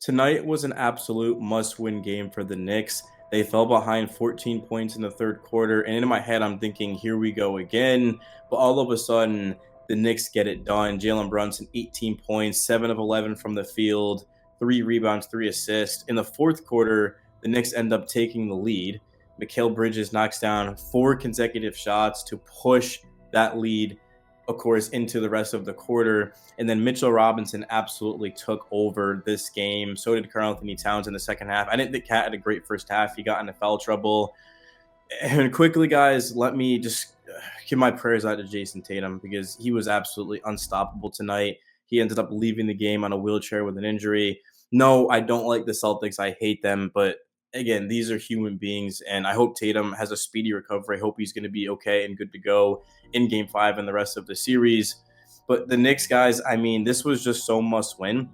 Tonight was an absolute must-win game for the Knicks. They fell behind 14 points in the third quarter, and in my head, I'm thinking, here we go again. But all of a sudden, the Knicks get it done. Jalen Brunson, 18 points, 7 of 11 from the field, 3 rebounds, 3 assists. In the fourth quarter, the Knicks end up taking the lead. Mikal Bridges knocks down 4 consecutive shots to push that lead, of course, into the rest of the quarter. And then Mitchell Robinson absolutely took over this game. So did Karl-Anthony Towns in the second half. I didn't think Cat had a great first half. He got into foul trouble. And quickly, guys, let me just give my prayers out to Jason Tatum because he was absolutely unstoppable tonight. He ended up leaving the game on a wheelchair with an injury. No, I don't like the Celtics. I hate them. But again, these are human beings. And I hope Tatum has a speedy recovery. I hope he's going to be okay and good to go in game 5 and the rest of the series. But the Knicks, guys, I mean, this was just so must win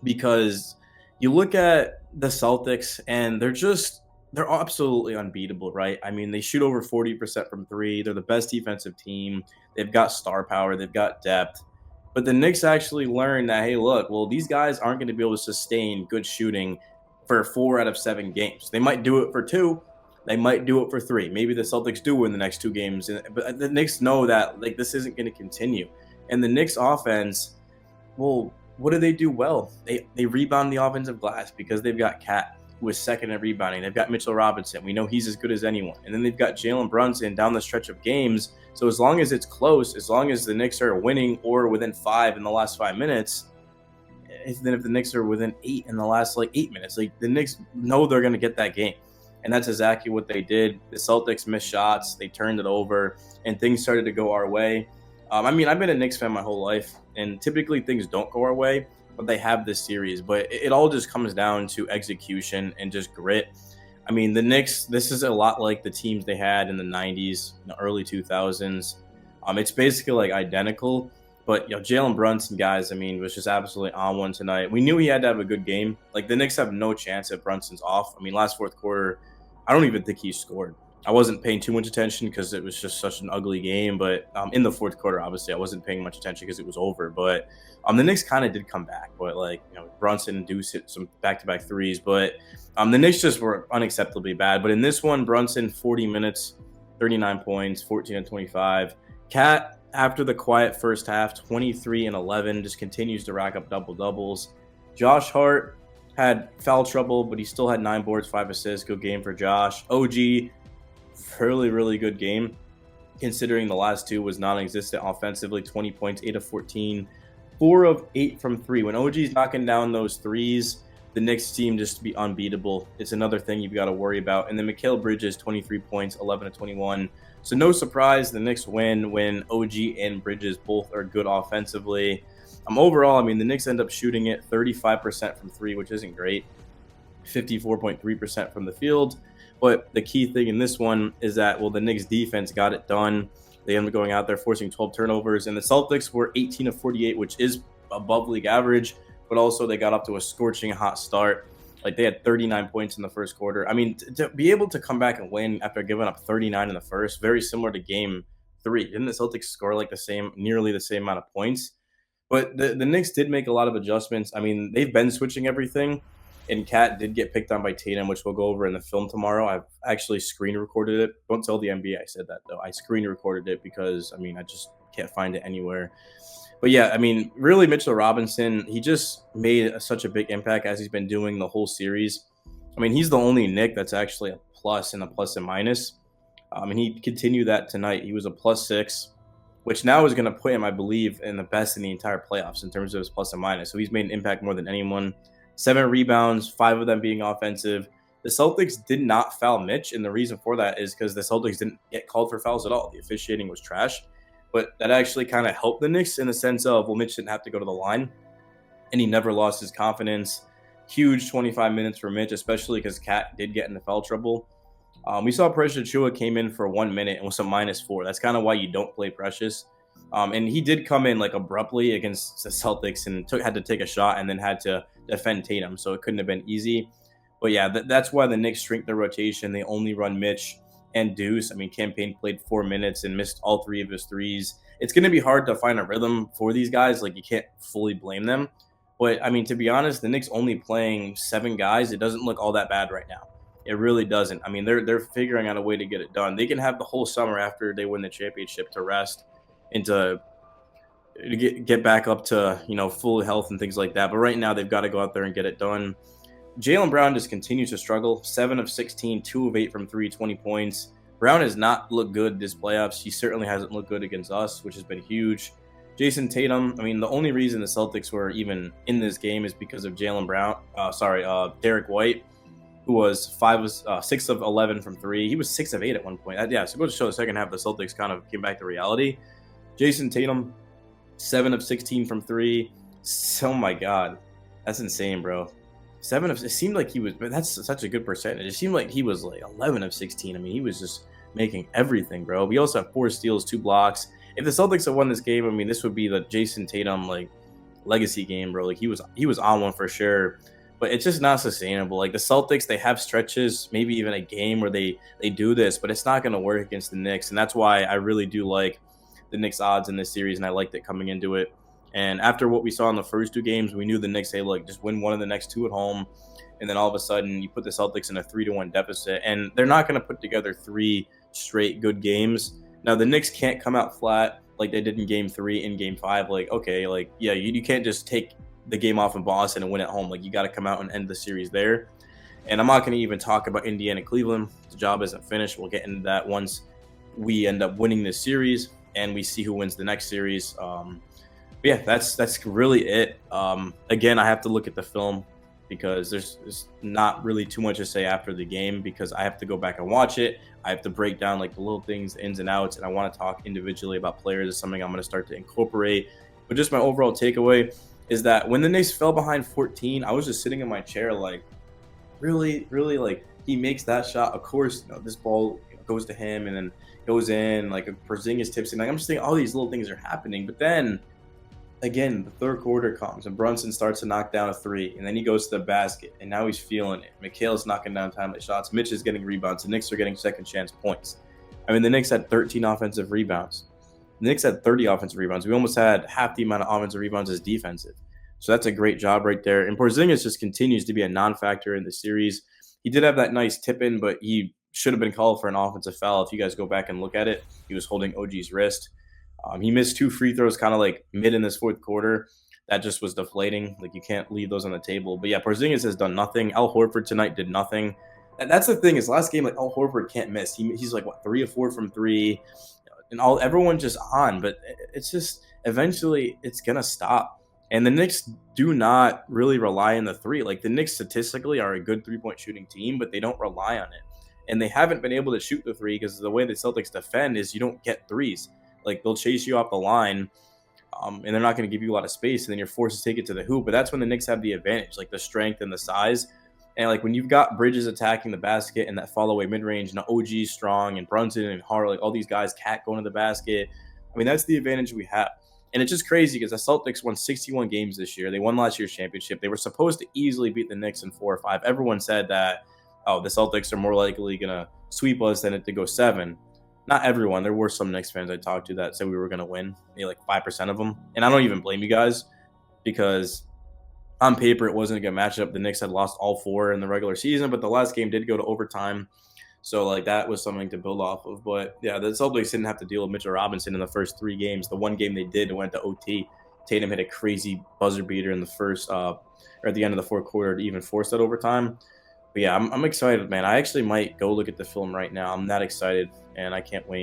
because you look at the Celtics and they're absolutely unbeatable, right? I mean, they shoot over 40% from three. They're the best defensive team. They've got star power. They've got depth. But the Knicks actually learned that, hey, look, well, these guys aren't going to be able to sustain good shooting for 4 out of 7 games. They might do it for 2. They might do it for 3. Maybe the Celtics do win the next 2 games. But the Knicks know that, like, this isn't going to continue. And the Knicks offense, well, what do they do well? They rebound the offensive glass because they've got Cat, who is second in rebounding. They've got Mitchell Robinson. We know he's as good as anyone. And then they've got Jalen Brunson down the stretch of games. So as long as it's close, as long as the Knicks are winning or within 5 in the last 5 minutes, then if the Knicks are within 8 in the last 8 minutes, the Knicks know they're going to get that game. And that's exactly what they did. The Celtics missed shots. They turned it over, and things started to go our way. I mean, I've been a Knicks fan my whole life, and typically things don't go our way, but they have this series. But it all just comes down to execution and just grit. I mean, the Knicks, this is a lot like the teams they had in the 90s, the early 2000s. It's basically identical. But Jalen Brunson, guys, I mean, was just absolutely on one tonight. We knew he had to have a good game. The Knicks have no chance if Brunson's off. I mean, last fourth quarter, I don't even think he scored. I wasn't paying too much attention because it was just such an ugly game. But in the fourth quarter, obviously, I wasn't paying much attention because it was over. But the Knicks kind of did come back. But Brunson and Deuce hit some back-to-back threes. But the Knicks just were unacceptably bad. But in this one, Brunson 40 minutes, 39 points, 14 and 25. Cat, after the quiet first half, 23 and 11, just continues to rack up double-doubles. Josh Hart had foul trouble, but he still had 9 boards, 5 assists. Good game for Josh. OG, really good game, considering the last 2 was non-existent offensively. 20 points, 8 of 14, 4 of 8 from 3. When OG's knocking down those threes, the Knicks team just to be unbeatable. It's another thing you've got to worry about. And then Mikal Bridges, 23 points, 11 of 21. So no surprise, the Knicks win when OG and Bridges both are good offensively. Overall, I mean, the Knicks end up shooting it 35% from 3, which isn't great. 54.3% from the field. But the key thing in this one is that, well, the Knicks defense got it done. They ended up going out there forcing 12 turnovers. And the Celtics were 18 of 48, which is above league average. But also they got up to a scorching hot start. They had 39 points in the first quarter. I mean, to be able to come back and win after giving up 39 in the first, very similar to game 3. Didn't the Celtics score nearly the same amount of points? But the Knicks did make a lot of adjustments. I mean, they've been switching everything. And Cat did get picked on by Tatum, which we'll go over in the film tomorrow. I've actually screen recorded it. Don't tell the NBA I said that, though. I screen recorded it because, I mean, I just can't find it anywhere. But yeah, I mean, really, Mitchell Robinson, he just made such a big impact as he's been doing the whole series. I mean, he's the only Knick that's actually a plus and a plus and minus. And he continued that tonight. He was a +6, which now is going to put him, I believe, in the best in the entire playoffs in terms of his plus and minus. So he's made an impact more than anyone. 7 rebounds, 5 of them being offensive. The Celtics did not foul Mitch, and the reason for that is because the Celtics didn't get called for fouls at all. The officiating was trash. But that actually kind of helped the Knicks in the sense of, well, Mitch didn't have to go to the line, and he never lost his confidence. Huge 25 minutes for Mitch, especially because Cat did get into foul trouble. We saw Precious Achiuwa came in for 1 minute and was a -4. That's kind of why you don't play Precious. And he did come in abruptly against the Celtics and had to take a shot and then had to defend Tatum. So it couldn't have been easy. But yeah, that's why the Knicks shrink their rotation. They only run Mitch and Deuce. I mean, Campaign played 4 minutes and missed all 3 of his threes. It's going to be hard to find a rhythm for these guys. You can't fully blame them. But I mean, to be honest, the Knicks only playing 7 guys, it doesn't look all that bad right now. It really doesn't. I mean, they're figuring out a way to get it done. They can have the whole summer after they win the championship to rest and to get back up to full health and things like that. But right now, they've got to go out there and get it done. Jaylen Brown just continues to struggle. 7 of 16, 2 of 8 from three, 20 points. Brown has not looked good this playoffs. He certainly hasn't looked good against us, which has been huge. Jason Tatum, I mean, the only reason the Celtics were even in this game is because of Jaylen Brown. Derek White, who was 6 of 11 from three. He was 6 of 8 at one point. So go to show the second half, the Celtics kind of came back to reality. Jason Tatum, 7 of 16 from three. Oh my God, that's insane, bro. It seemed like he was, but that's such a good percentage. It seemed like he was like 11 of 16. I mean, he was just making everything, bro. We also have 4 steals, 2 blocks. If the Celtics had won this game, I mean, this would be the Jason Tatum like legacy game, bro. Like he was on one for sure. But it's just not sustainable. Like the Celtics, they have stretches, maybe even a game where they do this, but it's not going to work against the Knicks. And that's why I really do like the Knicks odds in this series, and I liked it coming into it. And after what we saw in the first 2 games, we knew the Knicks, hey, look, just win one of the next 2 at home. And then all of a sudden, you put the Celtics in a 3-1 deficit. And they're not going to put together 3 straight good games. Now, the Knicks can't come out flat like they did in Game 3 and Game 5. Like, okay, like, yeah, you can't just take the game off in Boston and win at home. Like, you got to come out and end the series there. And I'm not going to even talk about Indiana-Cleveland. The job isn't finished. We'll get into that once we end up winning this series and we see who wins the next series. Yeah, that's really it. Again, I have to look at the film because there's not really too much to say after the game because I have to go back and watch it. I have to break down like the little things, the ins and outs, and I want to talk individually about players. It's something I'm going to start to incorporate. But just my overall takeaway is that when the Knicks fell behind 14, I was just sitting in my chair like, really, like he makes that shot. Of course, this ball goes to him and then goes in. Like Porzingis tips in. Like I'm just thinking all these little things are happening, but then. Again, the third quarter comes and Brunson starts to knock down a 3, and then he goes to the basket, and now he's feeling it. Mikhail's knocking down timely shots. Mitch is getting rebounds. The Knicks are getting second chance points. I mean, the Knicks had 13 offensive rebounds. The Knicks had 30 offensive rebounds. We almost had half the amount of offensive rebounds as defensive. So that's a great job right there. And Porzingis just continues to be a non-factor in the series. He did have that nice tip-in, but he should have been called for an offensive foul. If you guys go back and look at it, he was holding OG's wrist. He missed 2 free throws kind of like mid in this fourth quarter. That just was deflating. Like you can't leave those on the table. But yeah, Porzingis has done nothing. Al Horford tonight did nothing. And that's the thing is last game, like Al Horford can't miss. He's like, 3 of 4 from 3. And everyone just on. But it's just eventually it's going to stop. And the Knicks do not really rely on the 3. Like the Knicks statistically are a good 3-point shooting team, but they don't rely on it. And they haven't been able to shoot the 3 because the way the Celtics defend is you don't get 3s. Like they'll chase you off the line, and they're not going to give you a lot of space, and then you're forced to take it to the hoop. But that's when the Knicks have the advantage, like the strength and the size. And like when you've got Bridges attacking the basket and that fall away mid range, and OG strong and Brunson and Hart, like all these guys, Cat going to the basket. I mean, that's the advantage we have. And it's just crazy because the Celtics won 61 games this year. They won last year's championship. They were supposed to easily beat the Knicks in 4 or 5. Everyone said that, the Celtics are more likely going to sweep us than it to go 7. Not everyone. There were some Knicks fans I talked to that said we were going to win, maybe like 5% of them. And I don't even blame you guys because on paper it wasn't a good matchup. The Knicks had lost all 4 in the regular season, but the last game did go to overtime. So like that was something to build off of. But yeah, the Celtics didn't have to deal with Mitchell Robinson in the first 3 games. The one game they did, it went to OT. Tatum hit a crazy buzzer beater in the first or at the end of the fourth quarter to even force that overtime. But yeah, I'm excited, man. I actually might go look at the film right now. I'm that excited, and I can't wait.